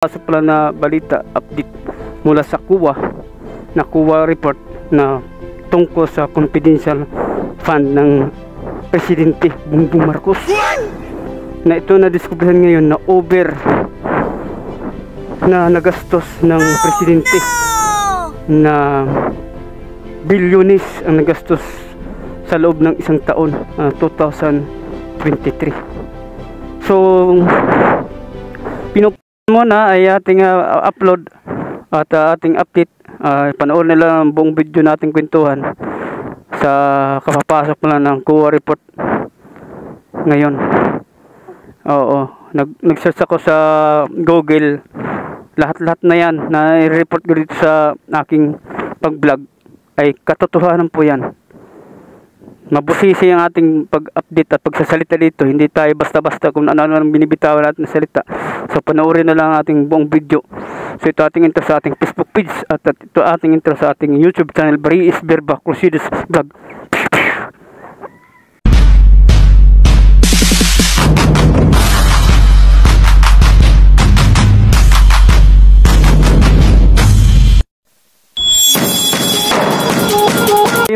Pasok pala na balita, update mula sa COA report na tungkol sa confidential fund ng Presidente Bongbong Marcos na ito na-discoveran ngayon na over na nagastos ng Presidente na bilyones ang nagastos sa loob ng isang taon, 2023. So muna ay ating upload at ating update. Panoorin nila ang buong video nating kwentuhan sa kapapasok na ng COA report ngayon. Oo, nag-search ako sa Google, lahat-lahat na yan na i-report ko dito sa aking pag-vlog ay katotohanan po yan. Mabusisi ang ating pag-update at pagsasalita dito. Hindi tayo basta-basta kung ano-ano ang binibitawan natin na salita. So panoorin na lang ating buong video. So ito ating intro sa ating Facebook page at ito ating intro sa ating YouTube channel, Bri Isberba Crusaders Vlog.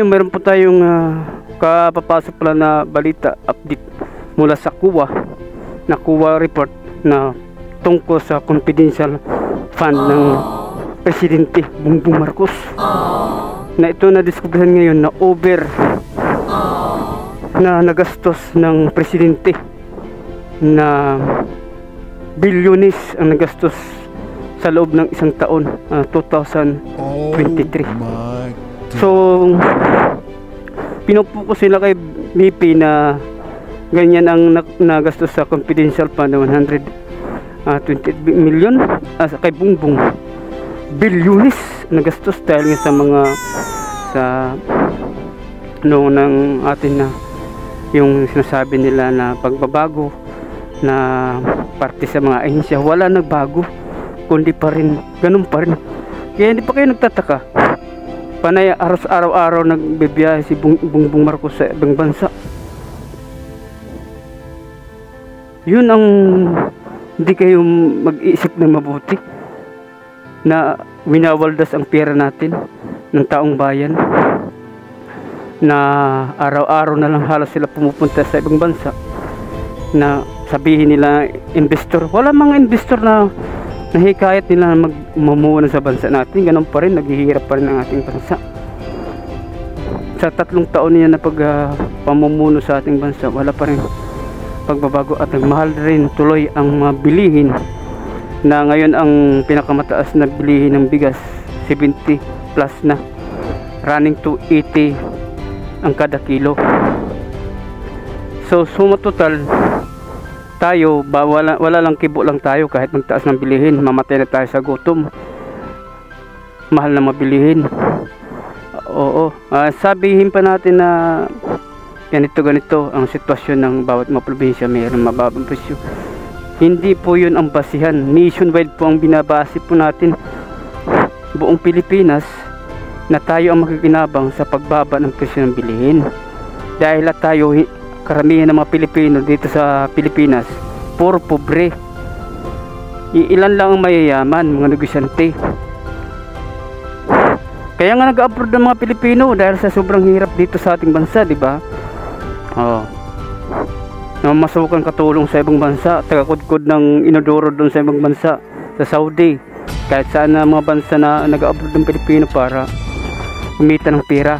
Meron po tayong kapapasok pala na balita, update mula sa COA report na tungkol sa confidential fund ng Presidente Bongbong Marcos na ito na-discoveran ngayon na over na nagastos ng Presidente na bilyones ang nagastos sa loob ng isang taon, 2023. So pinupokus sila kay BP na ganyan ang nagastos sa confidential fund na 128 million, kay Bongbong bilyones nagastos dahil nga sa mga ng atin na yung sinasabi nila na pagbabago na parte sa mga ahensya. Wala nagbago, kundi pa rin ganun pa rin. Kaya hindi pa kayo nagtataka, panay araw-araw nagbibiyahe si Bongbong Marcos sa ibang bansa. Yun ang hindi kayo mag-iisip na mabuti na winawaldas ang pera natin ng taong bayan, na araw-araw na lang halos sila pumupunta sa ibang bansa na sabihin nila investor. Wala mga investor na nahikayat nila na magmumuno sa bansa natin. Ganun pa rin, naghihirap pa rin ang ating bansa. Sa 3 taon niya na pamumuno sa ating bansa, wala pa rin pagbabago at mahal rin tuloy ang mga bilihin, na ngayon ang pinakamataas na bilihin ng bigas 70 plus na, running to 80 ang kada kilo. So suma total tayo wala lang kibo lang tayo. Kahit magtaas ng bilihin, mamatay na tayo sa gutom. Mahal na mabilihin. Oo, sabihin pa natin na ganito ang sitwasyon ng bawat mga probinsya, mayroon mababang presyo. Hindi po yun ang basihan. Nationwide po ang binabase po natin, buong Pilipinas, na tayo ang makikinabang sa pagbaba ng presyo ng bilihin. Dahil tayo, karamihan ng mga Pilipino dito sa Pilipinas, puro pobre. Ilan lang ang mayayaman, mga negosyante. Kaya nga nag-abroad ng mga Pilipino dahil sa sobrang hirap dito sa ating bansa, di ba? Masukan katulong sa ibang bansa, tagakudkod ng inodoro doon sa ibang bansa, sa Saudi, kahit saan na mga bansa na nag-abroad ng Pilipino para kumita ng pera.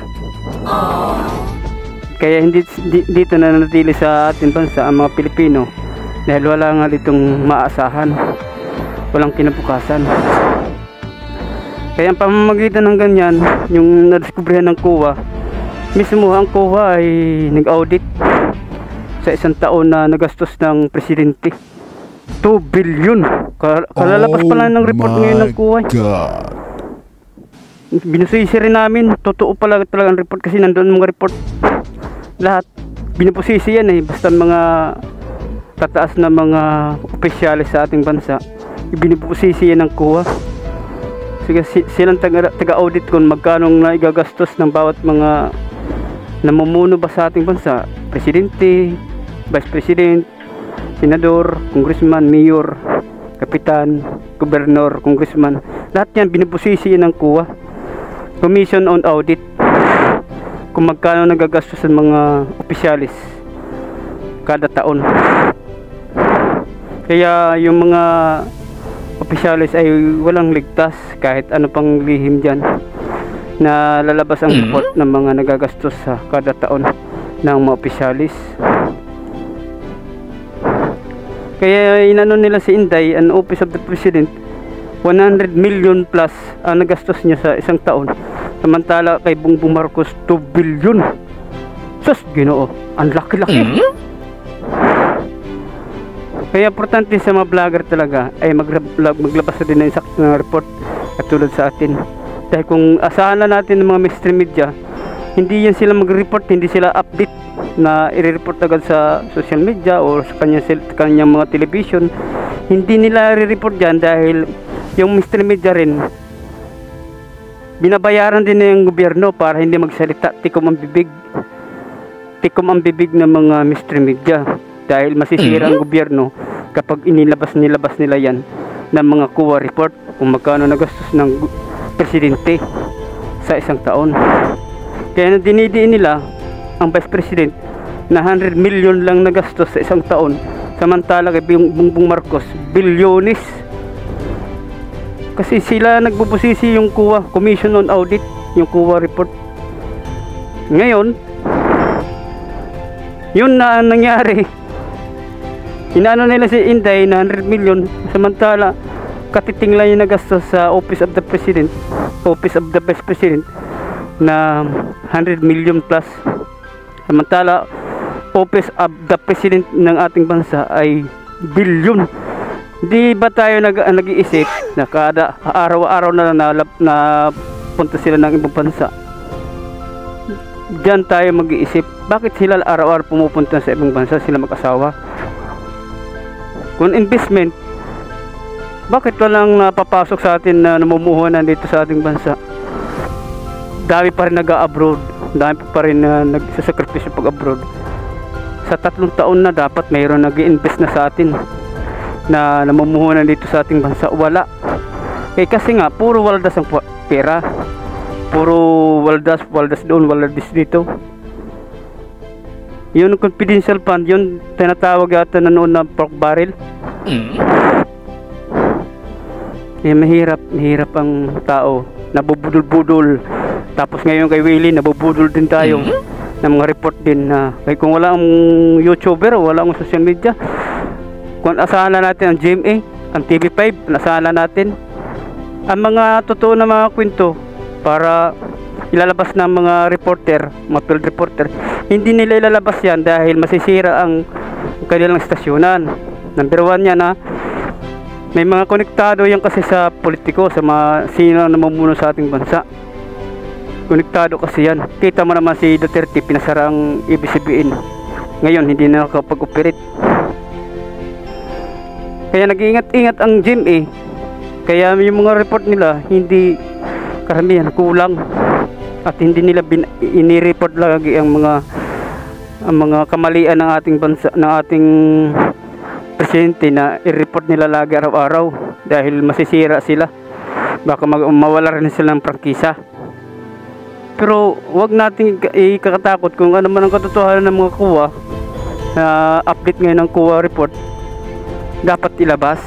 Kaya hindi dito na nanatili sa ating bansa ang mga Pilipino dahil wala nga ditong maasahan, walang kinabukasan. Kaya ang pamamagitan ng ganyan, yung nadiskubrihan ng COA, mismo ang COA ay nag-audit sa isang taon na nagastos ng Presidente 2 billion. Kalalabas pa lang ng report ngayon ng COA. Binusisi rin namin, totoo pala talaga ang report kasi nandun mga report lahat. Binupusisi yan basta mga tataas na mga opisyalis sa ating bansa, binupusisi yan ng COA. Sige, silang taga-audit kung magkano na igagastos ng bawat mga namumuno ba sa ating bansa, Presidente, Vice President, Senador, Congressman, Mayor, Kapitan, gobernador, congressman. Lahat yan binubusisi ng kuwa. Commission on Audit. Kung magkano nagagastos ng mga opisyalis kada taon. Kaya yung mga opisyalis ay walang ligtas kahit ano pang lihim dyan na lalabas ang report ng mga nagagastos sa kada taon ng mga opisyalis. Kaya inano nila si Inday, an Office of the President, 100 million plus ang nagastos niya sa isang taon. Samantala kay Bongbong Marcos 2 billion. Sus, Ginoo, ang laki-laki. Kaya importante sa mga vlogger talaga ay maglabas na din ng saktong report katulad sa atin. Dahil kung asahan na natin ng mga mainstream media, hindi yan sila mag-report, hindi sila update na i-report agad sa social media o sa kanyang mga television. Hindi nila i-report dyan dahil yung mainstream media rin binabayaran din ng gobyerno para hindi magsalita, tikom ang bibig ng mga mainstream media dahil masisira ang gobyerno kapag nilabas nila yan ng mga kuwa report kung magkano nagastos ng presidente sa isang taon. Kaya dinidiin nila ang vice president na 100 million lang nagastos sa isang taon, samantala kay Bongbong Marcos bilyones. Kasi sila nagbubusisi yung kuwa, Commission on Audit, yung kuwa report. Ngayon, yun na ang nangyari. Inaano nila si Inday na 100 million, samantala katiting lang yung nagastos sa Office of the President, Office of the Vice President na 100 million plus. Samantala Office of the President ng ating bansa ay billion. Di ba tayo nag-iisip na kada araw-araw na punta sila ng ibang bansa? Diyan tayo mag-iisip, bakit sila araw-araw pumupunta sa ibang bansa, sila mag-asawa? Kung investment, bakit walang napapasok sa atin na namumuhunan dito sa ating bansa? Dami pa rin nag-abroad, dami pa rin nagsasakripisyo pag-abroad. Sa 3 taon na dapat mayroon nag-invest na sa atin na namumuhunan dito sa ating bansa. Wala. Kasi nga puro waldas ang pera, puro waldas doon, waldas dito. Yun confidential fund, yun tinatawag yata na noon na pork barrel. Mahirap ang tao, nabubudol-budol. Tapos ngayon kay Willie, nabubudol din tayo ng mga report din na kung wala ang YouTuber, wala ang social media, kung asahan natin ang GMA, ang TV5, asahan natin ang mga totoo na mga kwento para ilalabas ng mga reporter, mga field reporter. Hindi nila ilalabas yan dahil masisira ang kanilang estasyonan. Number 1 yan, may mga konektado yan kasi sa politiko, sa mga sino na namumuno sa ating bansa. Konektado kasi yan. Kita mo naman si Duterte, pinasara ang ABS-CBN. Ngayon hindi na nakapag-operate. Kaya nag-iingat-ingat ang GMA. Kaya yung mga report nila hindi karamihan, kulang. At hindi nila ini-report lagi ang mga kamalian ng ating bansa, ng ating presidente, na i-report nila lagi araw-araw dahil masisira sila. Baka mawala rin sila ng prangkisa. Pero wag nating ikakatakot kung ano man ang katotohanan ng mga kuwa na update ngayon ng kuwa report. Dapat ilabas.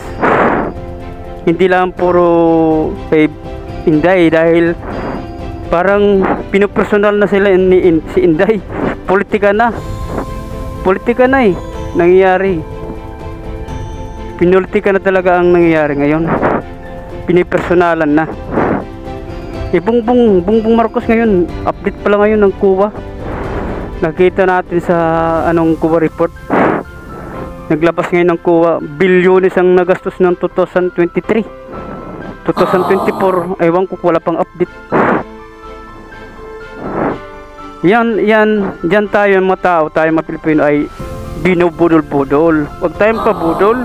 Hindi lang puro kay Inday dahil parang pinopersonal na sila si Inday. Politika na nangyayari. Pinolotika na talaga ang nangyayari ngayon. Pinipersonalan na. Bongbong Marcos ngayon, update pala ngayon ng kuwa. Nakita natin sa kuwa report. Naglabas ngayon ng kuwa, bilyones ang nagastos ng 2023. 2024, ewan ko, wala pang update. Diyan tayo mga tao, tayo mga Pilipino ay binubudol-budol. Huwag tayong pabudol.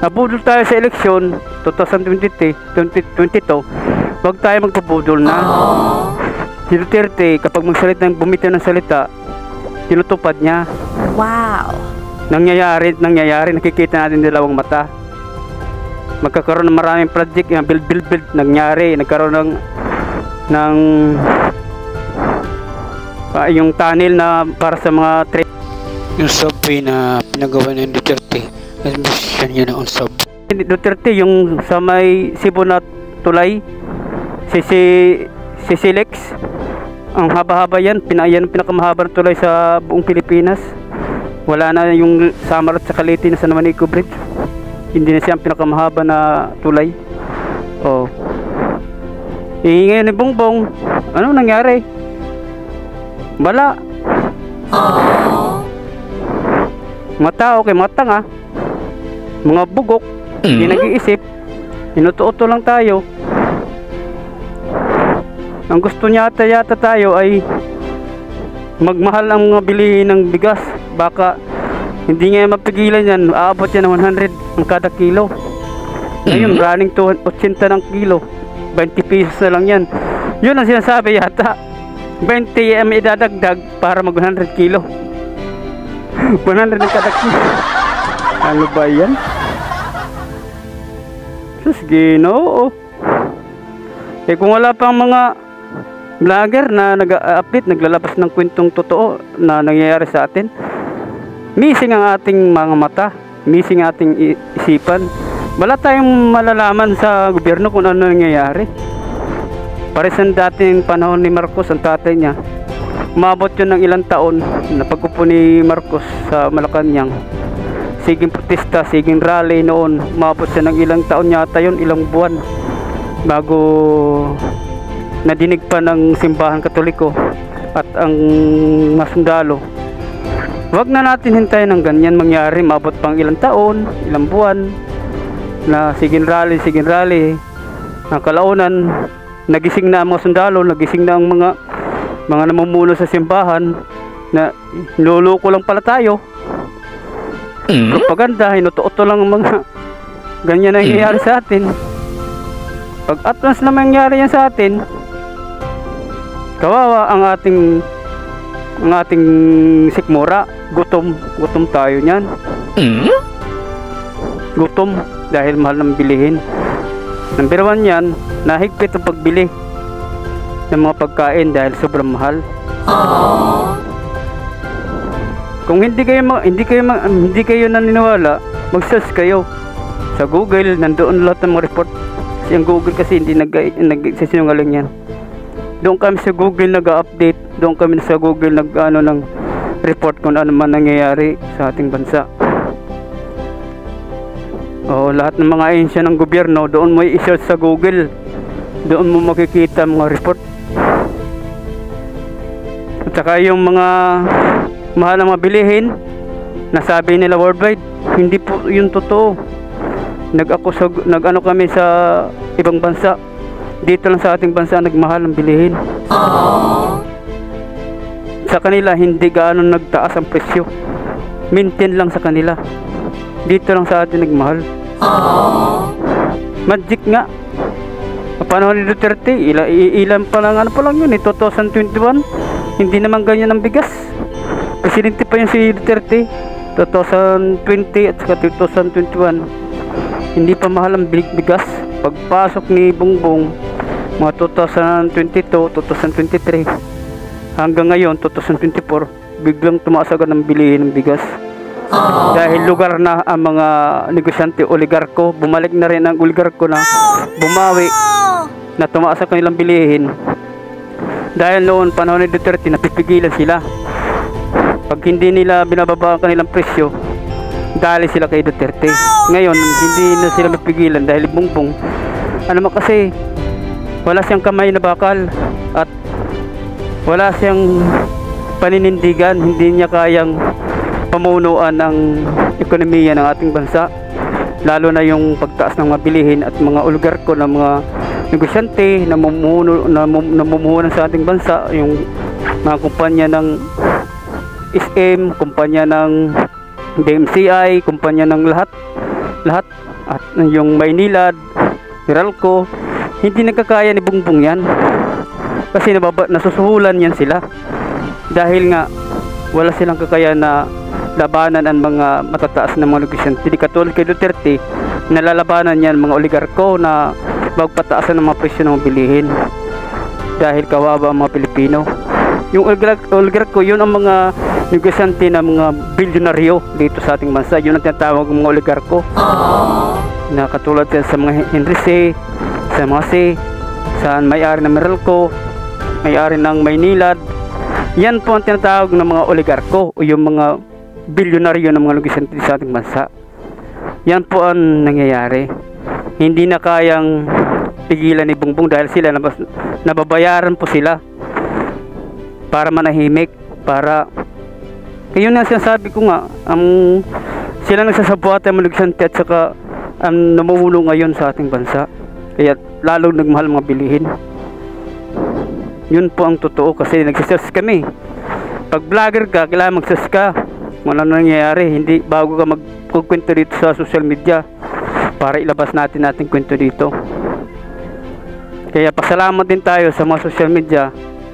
Nabudol tayo sa eleksyon 2022. Huwag tayo magpabudol na. Si Duterte, kapag bumitaw ng salita, tinutupad niya. Wow. Nangyayari, nakikita natin dalawang mata. magkakaroon ng maraming project, yung build nangyari, nagkaroon ng yung tunnel na para sa mga train, yung subway na pinagawa ng Duterte. Admission yun ang subway Duterte, yung sa may Cebu na tulay, Sisilex, ang haba-haba yan, yan ang pinakamahaba na tulay sa buong Pilipinas. Wala na yung Samar at sa Leyte na sa Manico Bridge, hindi na siya ang pinakamahaba na tulay. Oh, ngayon ni Bongbong, ano nangyari? Bala. Mga tao kay mga tanga, mga bugok, hindi nag-iisip, inuto-uto lang tayo. Ang gusto yata tayo ay magmahal ang mga bilihin ng bigas. Baka hindi nga mapigilan yan, aabot yan ng 100 ang kada kilo. Ngayon running to 80 ng kilo, 20 pesos na lang yan. Yun ang sinasabi yata, 20 ang idadagdag para mag 100 kilo. 100 ang kada kilo. Ano ba yan? Sus, Ginoo. Eh kung wala pang mga vlogger na nag-update, naglalabas ng kwentong totoo na nangyayari sa atin, missing ang ating mga mata, missing ang ating isipan. Wala tayong malalaman sa gobyerno kung ano nangyayari. Pares ang dating panahon ni Marcos, ang tatay niya, umabot yun ng ilang taon na pagkupo ni Marcos sa Malacanang. Siging protesta, siging rally noon, umabot siya ng ilang taon yata yun, ilang buwan, bago nadinig pa ng simbahan Katoliko at ang masundalo. Wag na natin hintayin ng ganyan mangyari, maabot pang ilang taon, ilang buwan na siging rally. Ang kalaunan, nagising na ang mga sundalo, nagising na ang mga namumuno sa simbahan na niloloko lang pala tayo. Propaganda, hinuto-uto lang ang mga ganyan na nangyayari sa atin. Pag atlas na mangyari yan sa atin, kawawa ang ating sikmura. Gutom tayo niyan. Gutom dahil mahal ng bilihin. Number 1 yan, nahigpit ang pagbili ng mga pagkain dahil sobrang mahal. Kung hindi kayo naniniwala, mag-search kayo sa Google, nandoon lahat ng mga report. Kasi ang Google kasi hindi nagsisinungaling yan. Doon kami sa Google nag-update, doon kami sa Google nag-ano ng report kung ano man nangyayari sa ating bansa. Lahat ng mga ahensya ng gobyerno, doon mo i-search sa Google, doon mo makikita mga report. At saka yung mga mahal na mabilihin, nasabi nila worldwide, hindi po yun totoo. Nag-ano kami sa ibang bansa, dito lang sa ating bansa nagmahal ang bilihin. Sa kanila hindi gaano nagtaas ang presyo, maintain lang sa kanila. Dito lang sa atin nagmahal. Magic nga. Panahon ni Duterte, ilan pa lang, ano pa lang yun 2021, hindi naman ganyan ang bigas. Presidente pa yun si Duterte 2020 at saka 2021, hindi pa mahal ang bigas. Pagpasok ni Bongbong mga 2022, 2023 hanggang ngayon 2024, biglang tumaas agad ang bilihin ng bigas. Dahil lugar na ang mga negosyante, oligarko, bumalik na rin ang oligarko na bumawi, na tumaas ang kanilang bilihin. Dahil noon panahon ni Duterte, napipigilan sila. Pag hindi nila binababa ang kanilang presyo, dali sila kay Duterte. Ngayon hindi na sila mapigilan dahil Bongbong, ano kasi wala siyang kamay na bakal at wala siyang paninindigan, hindi niya kayang pamunuan ng ekonomiya ng ating bansa, lalo na yung pagtaas ng mga bilihin at mga oligarko na mga negosyante na namumuhunan sa ating bansa, yung mga kumpanya ng SM, kumpanya ng DMCI, kumpanya ng lahat at yung Maynilad, Meralco. Hindi nagkakaya ni Bongbong yan kasi nasusuhulan yan sila dahil nga wala silang kakaya na labanan ang mga matataas na mga negosyante. Di katulad kay Duterte, nalalabanan yan mga oligarko na magpataasan ng mga presyo ng mga bilihin dahil kawawa ang mga Pilipino. Yung oligarko, yun ang mga negosyante na mga bilyonaryo dito sa ating bansa. Yun ang tinatawag ng mga oligarko na katulad yan sa mga Henry C, sa mga C, sa may-ari ng Meralco, may-ari ng Maynilad. Yan po ang tinatawag ng mga oligarko o yung mga bilyonaryo ng mga negosyante sa ating bansa. Yan po ang nangyayari. Hindi na kayang pigilan ni Bongbong dahil sila nababayaran po sila para manahimik, para yun ang sinasabi ko nga, sila nagsasabuatan ng negosyante at saka namumulo ngayon sa ating bansa, kaya lalong nagmahal mga bilihin. Yun po ang totoo kasi nagsisearch kami. Pag vlogger ka, kailangan mag-search ka kung ano nangyayari, hindi bago ka magkukwento dito sa social media para ilabas natin ating kwento dito. Kaya pasalamat din tayo sa mga social media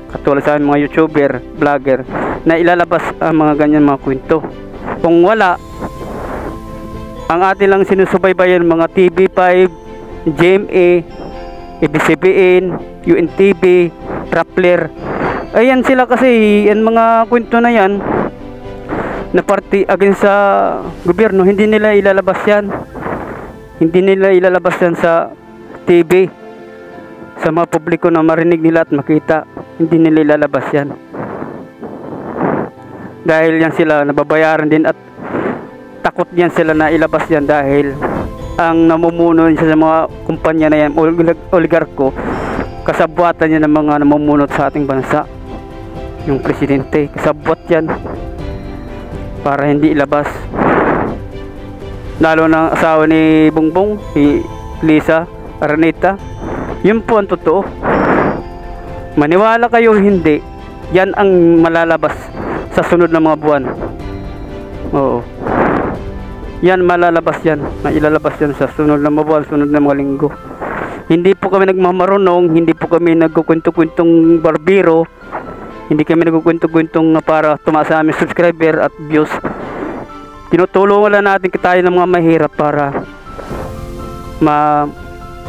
katulad sa mga YouTuber, vlogger na ilalabas ang mga ganyan mga kwento. Kung wala, ang atin lang sinusubaybayan mga TV5, GMA, ABS-CBN, UNTV, Rappler, ayan sila kasi yan mga kwento na yan na party against sa gobyerno, hindi nila ilalabas yan, hindi nila ilalabas yan sa TV sa mga publiko na marinig nila at makita. Hindi nila ilalabas yan dahil yan sila nababayaran din at takot yan sila na ilabas yan dahil ang namumuno sa mga kumpanya na yan, oligarko, kasabwatan yan ng mga namumunot sa ating bansa. Yung presidente, kasabwat yan para hindi ilabas, lalo ng asawa ni Bongbong, si Lisa Araneta. Yun po ang totoo. Maniwala kayo hindi, yan ang malalabas sa sunod na mga buwan. Oo, yan malalabas yan, mailalabas yan sa sunod na mga buwan, sunod na mga linggo. Hindi po kami nagmamarunong, hindi po kami nagkukwento-kwentong barbero, hindi kami nagkukwento-kwentong para tumaas sa aming subscriber at views. Tinutulungan lang natin tayo ng mga mahirap para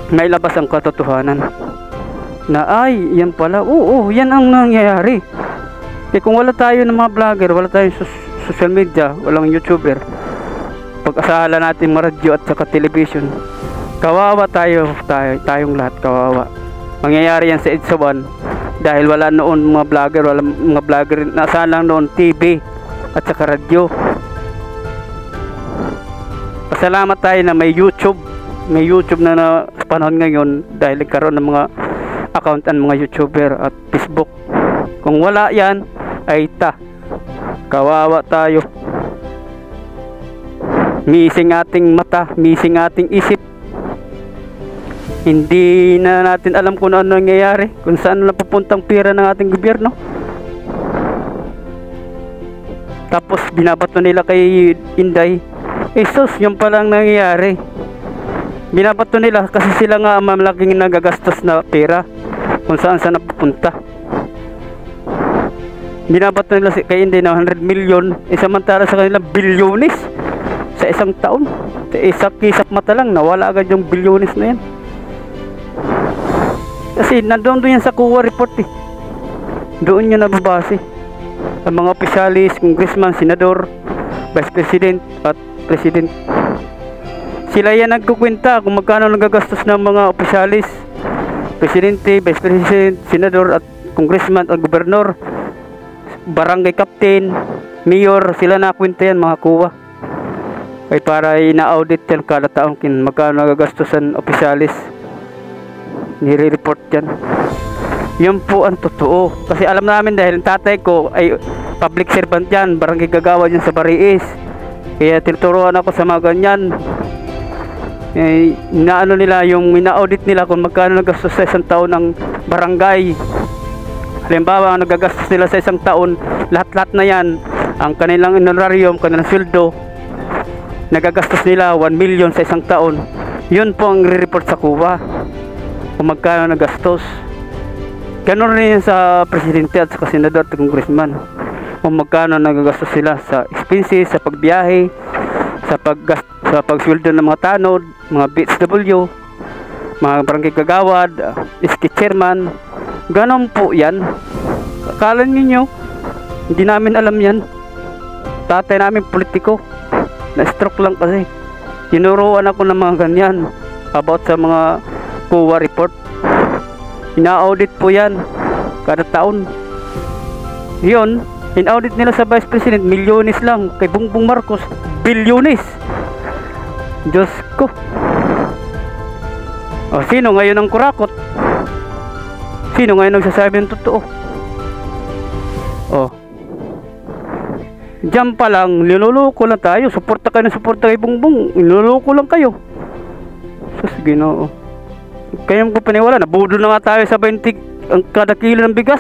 mailabas ang katotohanan na ay yan pala, oo, yan ang nangyayari. Kaya kung wala tayo ng mga vlogger, wala tayong social media, walang YouTuber, pag-asahala natin mga radyo at saka television, kawawa tayong lahat, kawawa. Mangyayari yan sa EDSA 1 dahil wala noon mga vlogger, wala mga vlogger, nasa lang noon TV at saka radyo. Pasalamat tayo na may YouTube na sa panahon ngayon dahil nagkaroon ng mga account ang mga YouTuber at Facebook. Kung wala yan ay kawawa tayo. Missing ating mata, missing ating isip. Hindi na natin alam kung ano nangyayari, kung saan napupuntang pera ng ating gobyerno. Tapos binabato nila kay Inday. Sus, yun palang nangyayari. Binabato nila kasi sila nga ang malaking nagagastos na pera kung saan napupunta. Binabato nila kay Inday na 100 million, samantala sa kanila bilyones sa isang taon. Sa isang kisap mata lang nawala agad yung bilyones na yan. Kasi nandoon yan sa COA report eh. Doon nyo nababase ang mga opisyalis, congressman, senador, vice president at president. Sila yan nagkukwenta kung magkano nagagastos ng mga opisyalis, presidente, vice president, senador at congressman at gobernador, barangay captain, mayor. Sila nakwenta yan mga COA. Ay para ina-audit yan kada taon kin magkano nagagastos ang opisyalis, nire-report yan. Yun po ang totoo. Kasi alam namin dahil tatay ko ay public servant yan, barangay gagawa yan sa Bariis. Kaya tinuturuan ako sa mga ganyan. Inaano nila yung ina-audit nila kung magkano nagastos sa isang taon ng barangay. Halimbawa, ang nagagastos nila sa isang taon, lahat-lahat na yan, ang kanilang honorarium, kanilang sweldo, nagagastos nila 1 million sa isang taon. Yun po ang re-report sa COA kung magkano nagastos. Ganon rin sa presidente at sa senador at congressman. kung magkano nagagastos sila sa expenses, sa pagbiyahe, sa pagsweldo ng mga tanod, mga BHW, mga barangay kagawad, SK chairman. Ganon po yan. Akala ninyo hindi namin alam yan. Tatay namin politiko, na stroke lang kasi. Tinuruan ako ng mga ganyan about sa mga COA report. Ina-audit po yan kada taon. Yun, in-audit nila sa Vice President, milyones lang. Kay Bongbong Marcos, bilyones. Diyos ko. O, sino ngayon ang kurakot? Sino ngayon ang sasabi ng totoo? O, diyan pa lang, niloloko lang tayo. Suporta kayo ng suporta kay Bongbong. Niloloko lang kayo. Sus, Ginoo. Kaya ko paniwala, nabudol na nga tayo sa 20 ang kada kilo ng bigas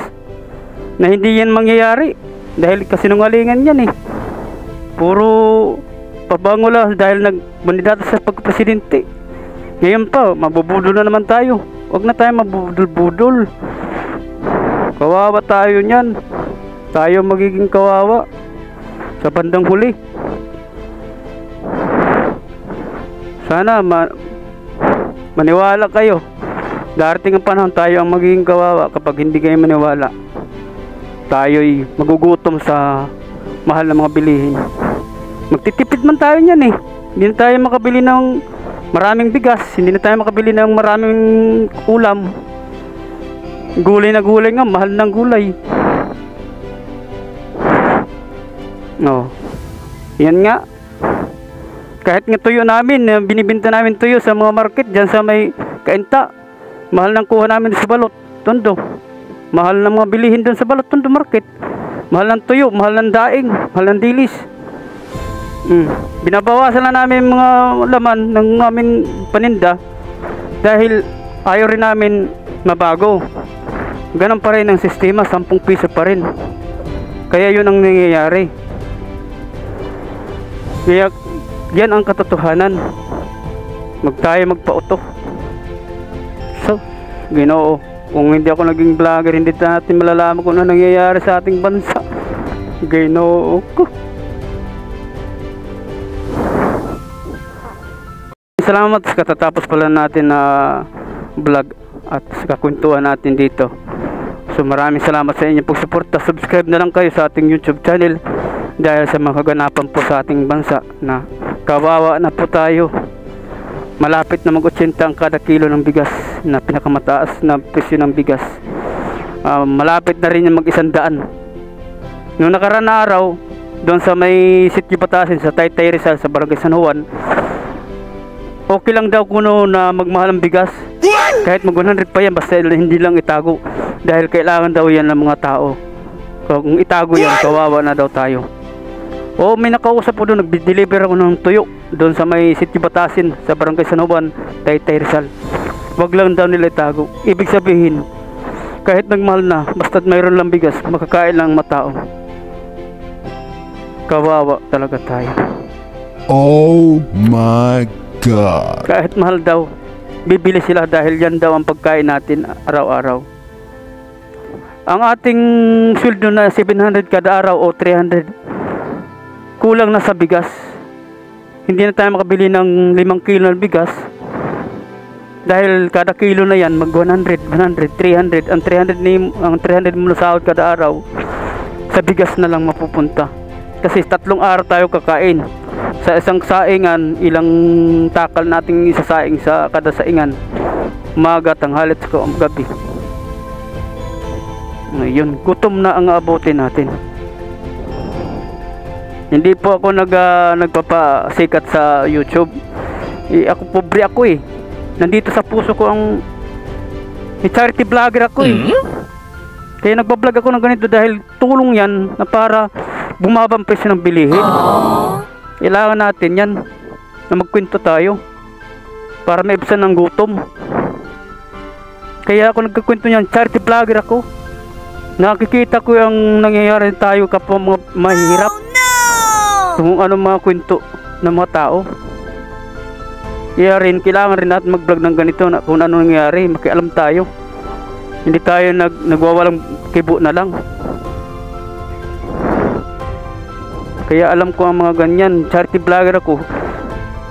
na hindi yan mangyayari dahil kasinungalingan yan eh. Puro pabango lang dahil nagmandidata sa pagpresidente. Ngayon pa, mabubudol na naman tayo. Huwag na tayo mabudol-budol. Kawawa tayo niyan. Tayo magiging kawawa sa bandang huli. Sana maniwala kayo. Darating ang panahon, tayo ang magiging kawawa kapag hindi kayo maniwala. Tayo'y magugutom sa mahal na mga bilihin. Magtitipid man tayo niyan eh. Hindi na tayo makabili ng maraming bigas. Hindi na tayo makabili ng maraming ulam. Gulay na gulay nga, mahal ng gulay. No. Yan nga. Kahit nga tuyo namin, binibinta namin tuyo sa mga market dyan sa may Kainta. Mahal nang kuha namin sa balot, Tondo. Mahal ng mga bilihin doon sa balot, Tondo market. Mahal ng tuyo, mahal ng daing, mahal ng dilis. Binabawasan na namin mga laman ng aming paninda dahil ayaw rin namin mabago. Ganun pa rin ang sistema, 10 piso pa rin. Kaya yun ang nangyayari. Kaya yan ang katotohanan. Tayo magpauto. So, Ginoo, kung hindi ako naging vlogger, hindi natin malalaman kung ano nangyayari sa ating bansa. Ginoo ko. Salamat sa katatapos pala natin na vlog at sa kakwentuhan natin dito. So maraming salamat sa inyong pagsuporta. Subscribe na lang kayo sa ating YouTube channel dahil sa mga kaganapan po sa ating bansa na kawawa na po tayo. Malapit na mag-80 ang kada kilo ng bigas na pinakamataas na presyo ng bigas. Malapit na rin yung mag-100. Noong nakaraan na araw, doon sa may Sitio Batasin sa Taytay Rizal sa Barangay San Juan, okay lang daw kuno na magmahal ang bigas. Kahit mag 100 pa yan, basta hindi lang itago. Dahil kailangan daw yan ng mga tao. Kung itago yan, kawawa na daw tayo. O may nakausap po doon, nag-deliver ako ng tuyo doon sa may Sitio Batasin sa Barangay San Juan, Taytay Rizal. Wag lang daw nila itago. Ibig sabihin, kahit nagmahal na, basta't mayroon lang bigas, makakain lang matao. Kawawa talaga tayo. Oh my God. Kahit mahal daw, bibili sila dahil yan daw ang pagkain natin araw-araw. Ang ating sweldo na 700 kada araw o 300, kulang na sa bigas. Hindi na tayo makabili ng 5 kilo ng bigas dahil kada kilo na yan mag 100, 300. Ang 300 mo na sahod kada araw sa bigas na lang mapupunta. Kasi 3 araw tayo kakain. Sa isang saingan, ilang takal nating isasaing sa kada saingan, umaga, tanghali at gabi. Ngayon, gutom na ang abutin natin. Hindi po ako nagpapasikat sa YouTube. Ako pobre ako eh. Nandito sa puso ko ang charity vlogger ako eh. Kaya nagbablog ako ng ganito dahil tulong yan na para bumaba ang presyo ng bilihin. Kailangan natin yan na magkwento tayo para maibsan ng gutom. Kaya ako nagkakwento niyan, charity vlogger ako. Nakikita ko yung nangyayari tayo kapag mga mahirap. Kung ano mga kwento ng mga tao. Kaya rin, kailangan rin natin mag-vlog ng ganito na kung ano nangyayari, makialam tayo. Hindi tayo nagwawalang kibo na lang. Kaya alam ko ang mga ganyan. Charity vlogger ako.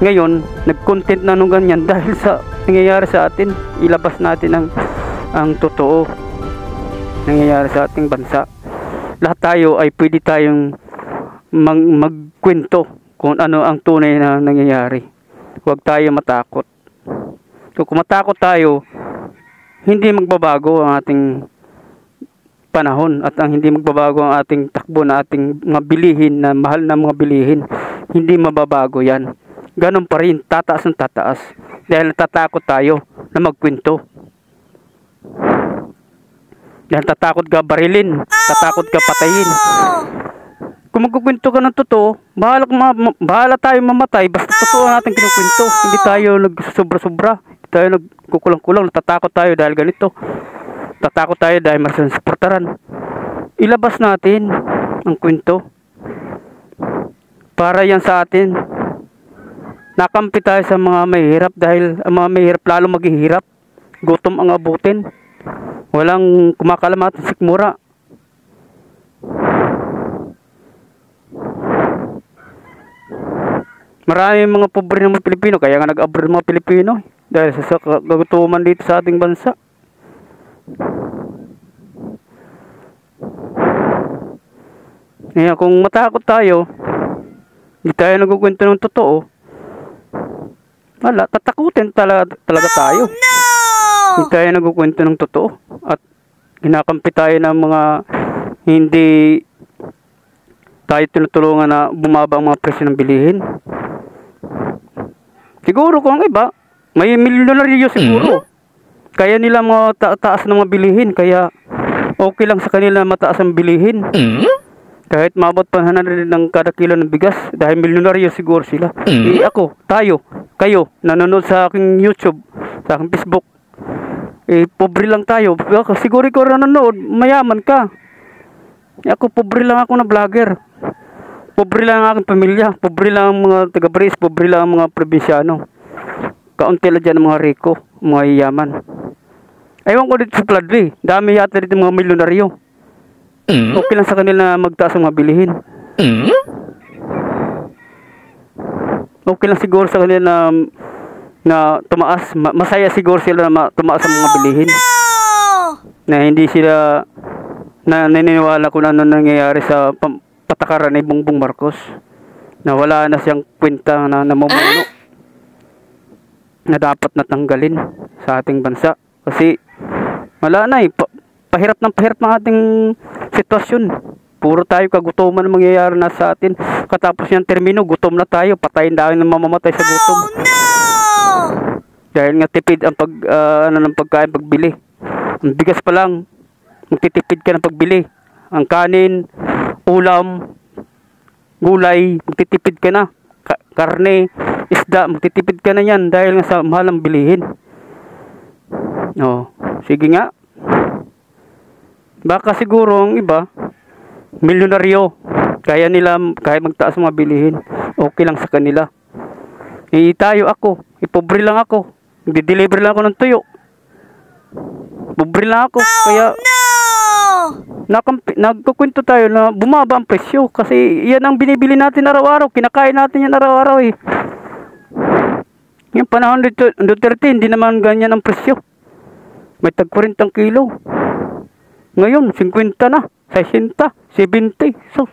Ngayon, nag-content na nung ganyan dahil sa nangyayari sa atin. Ilabas natin ang totoo nangyayari sa ating bansa. Lahat tayo ay pwede tayong magkwento kung ano ang tunay na nangyayari. Huwag tayo matakot. Kung matakot tayo, hindi magbabago ang ating panahon at hindi magbabago ang ating takbo na ating mga bilihin, na mahal na mga bilihin. Hindi mababago yan. Ganon pa rin, tataas ng tataas. Dahil natatakot tayo na magkwento. Dahil tatakot ka barilin, tatakot ka patayin. Kung magkukwento ka ng totoo, bahala tayo mamatay, basta totoo natin kinukwento. Hindi tayo nagsobra-sobra, hindi tayo nagkukulang-kulang, natatakot tayo dahil ganito. Tatakot tayo dahil masasaportaran. Ilabas natin ang kwento. Para yan sa atin. Nakampi tayo sa mga mahihirap dahil ang mga mahihirap lalo maghihirap. Gutom ang abutin. Walang kumakalamat ng sikmura. Maraming mga pobre ng mga Pilipino, kaya nga nag-abroad mga Pilipino dahil sa kagutuman dito sa ating bansa. Kaya kung matakot tayo, hindi tayo nagkukwento ng totoo, wala, tatakutin talaga tayo. Hindi tayo nagkukwento ng totoo at kinakampi tayo ng mga hindi tayo tinutulungan na bumaba ang mga presyo ng bilihin. Siguro kung iba, may milyonaryo siguro. Kaya nila taas ng mga bilihin, kaya okay lang sa kanila mataas ang bilihin. Kahit mabot pa 100 ng kada kilo ng bigas dahil milyonaryo siguro sila. Ako, tayo, kayo, nanonood sa aking YouTube, sa aking Facebook, pobre lang tayo. Siguro ikaw nanonood, mayaman ka. Ako, pobre lang ako na vlogger. Pobre lang ang aking pamilya. Pobre lang ang mga taga-Baris. Pobre lang ang mga probinsyano. Kaunti lang dyan ang mga riko, mga yayaman. Ewan ko dito sa Pladri. Dami yata dito mga milyonaryo. Okay lang sa kanila magtaas ang mga bilihin. Okay lang siguro sa kanila na tumaas. Masaya siguro sila na tumaas ang mga bilihin. Na hindi sila naniniwala kung ano nangyayari sa patakaran ni Bongbong Marcos. Na wala na siyang kwenta na namumuno. Na dapat natanggalin sa ating bansa. Kasi wala na pahirap ng ating sitwasyon. Puro tayo kagutuman ang mangyayari na sa atin. Katapos yung termino, gutom na tayo. Patayin dahil na mamamatay sa gutom. Dahil nga tipid ang ng pagkain, pagbili. Ang bigas pa lang, magtitipid ka ng pagbili. Ang kanin, ulam, gulay, magtitipid ka na. Karne, isda, magtitipid ka na yan dahil nga sa mahalang bilihin. Sige nga. Baka siguro ang iba, milyonaryo, kaya nila kahit magtaas mga bilihin, okay lang sa kanila. Tayo ako, pobre lang ako, nagde-deliver lang ako ng tuyo. Pobre lang ako, kaya nagkukwento tayo na bumaba ang presyo kasi yan ang binibili natin araw-araw, kinakain natin yan araw-araw Yung panahon dito, Duterte, hindi naman ganyan ang presyo. May tag 40 ang kilo. Ngayon, 50 na, 60, 70. So,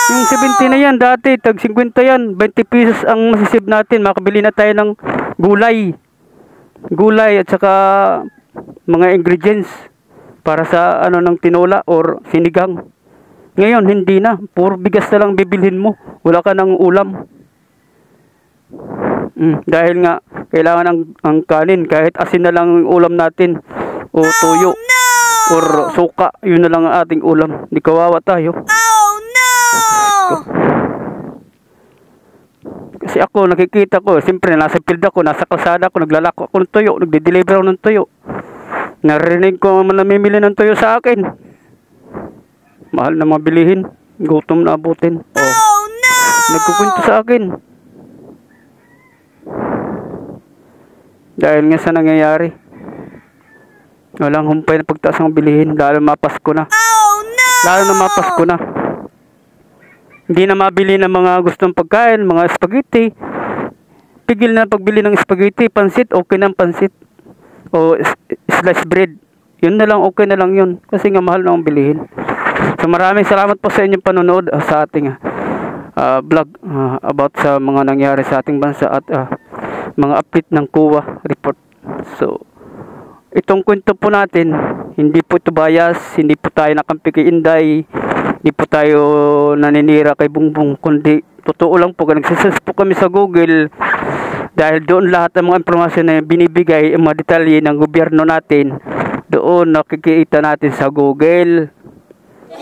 yung 70 na yan, dati, tag 50 yan, 20 pesos ang masisib natin. Makabili na tayo ng gulay. Gulay at saka mga ingredients para sa ng tinola or sinigang. Ngayon, hindi na. Puro bigas na lang bibilhin mo. Wala ka ng ulam. Dahil nga, kailangan ang kanin. Kahit asin na lang ang ulam natin. O tuyo. Or suka, yun na lang ang ating ulam. Di kawawa tayo. Kasi ako, nakikita ko, siyempre nasa field ako, nasa kalsada ako, naglalako ako ng tuyo, nagde-deliver ako ng tuyo. Narinig ko namimili ng tuyo sa akin. Mahal na mga bilihin, gutom na abutin. Nagkukwento sa akin. Dahil nga sa nangyayari. Walang humpay na pagtaas ng bilihin. Lalo mapasko na. Lalo na mapasko na. hindi na mabili ng mga gustong pagkain, mga spaghetti. Pigil na pagbili ng spaghetti, pansit, okay ng pansit. O sliced bread. Yun na lang, okay na lang yun. Kasi nga mahal na ang bilihin. So maraming salamat po sa inyong panonood sa ating vlog about sa mga nangyari sa ating bansa at mga update ng COA report. So itong kwento po natin, hindi po ito bias, hindi po tayo nakampi kay Inday, hindi po tayo naninira kay Bungbong, kundi totoo lang po. Nagsisearch po kami sa Google dahil doon lahat ng mga impormasyon na binibigay, ang mga detalye ng gobyerno natin, doon nakikita natin sa Google.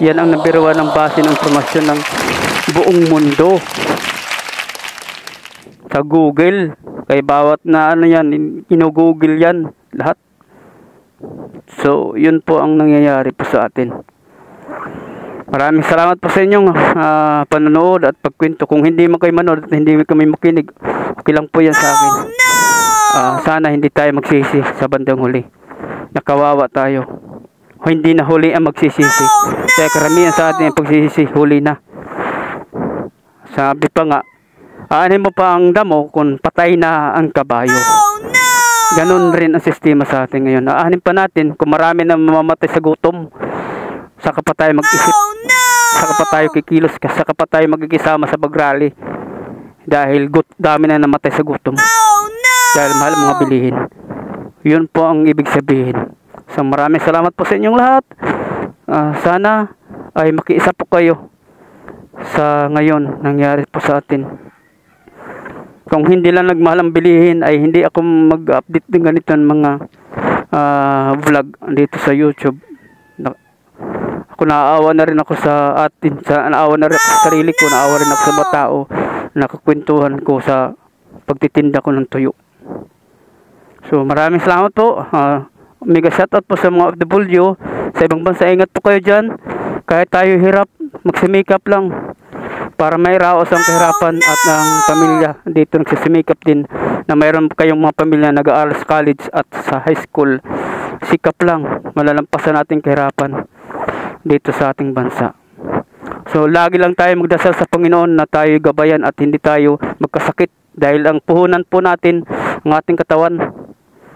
Yan ang nabiruan ng base ng impormasyon ng buong mundo sa Google. Kaya bawat na ano yan, ino-Google yan lahat. So yun po ang nangyayari po sa atin. Maraming salamat po sa inyong panonood at pagkwento. Kung hindi man kayo manood at hindi kami makinig, okay lang po yan sa akin. Sana hindi tayo magsisi sa bandang huli. Nakawawa tayo. O hindi na huli ang magsisisi. Kaya karamihan sa atin ang pagsisisi, huli na. Sabi pa nga, aanin mo pa ang damo kung patay na ang kabayo. Ganon rin ang sistema sa atin ngayon. Aanin pa natin kung marami na mamamatay sa gutom. Saka pa tayo mag-isip. Saka pa tayo kikilos. Saka pa tayo magkikisama sa pagrally. Dahil dami na namatay sa gutom. Dahil mahal mga bilihin. Yun po ang ibig sabihin. So maraming salamat po sa inyong lahat. Sana ay makiisa po kayo sa ngayon nangyari po sa atin. Kung hindi lang nagmahal ang bilihin, ay hindi ako mag-update din ganito ng mga vlog dito sa YouTube. Ako naawa na rin ako sa atin, naawa na rin ako sa sarili ko, naawa rin ako sa mga tao, nakakwentuhan ko sa pagtitinda ko ng tuyo. So maraming salamat po. Mega shoutout po sa mga OFW sa ibang bansa. Ingat po kayo dyan. Kahit tayo hirap, magsimikap lang para may raos ang kahirapan at ang pamilya dito nagsisimikap din na mayroon kayong mga pamilya nag-aaral sa college at sa high school. Sikap lang, malalampasan natin kahirapan dito sa ating bansa. So lagi lang tayo magdasal sa Panginoon na tayo gabayan at hindi tayo magkasakit dahil ang puhunan po natin ang ating katawan.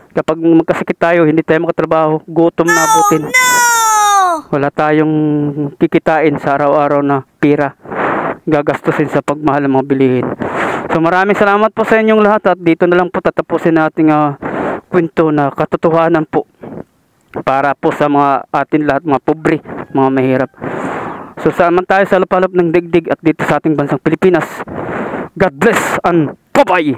Kapag magkasakit tayo, hindi tayo makatrabaho, gutom na abutin. Wala tayong kikitain sa araw-araw na pira gagastusin sa pagmahal ng mga bilihin. So maraming salamat po sa inyong lahat at dito na lang po tatapusin nating kwento na katotohanan po para po sa mga atin lahat, mga pobre, mga mahirap. So saan tayo sa lupalop ng digdig at dito sa ating bansang Pilipinas. God bless and bye-bye!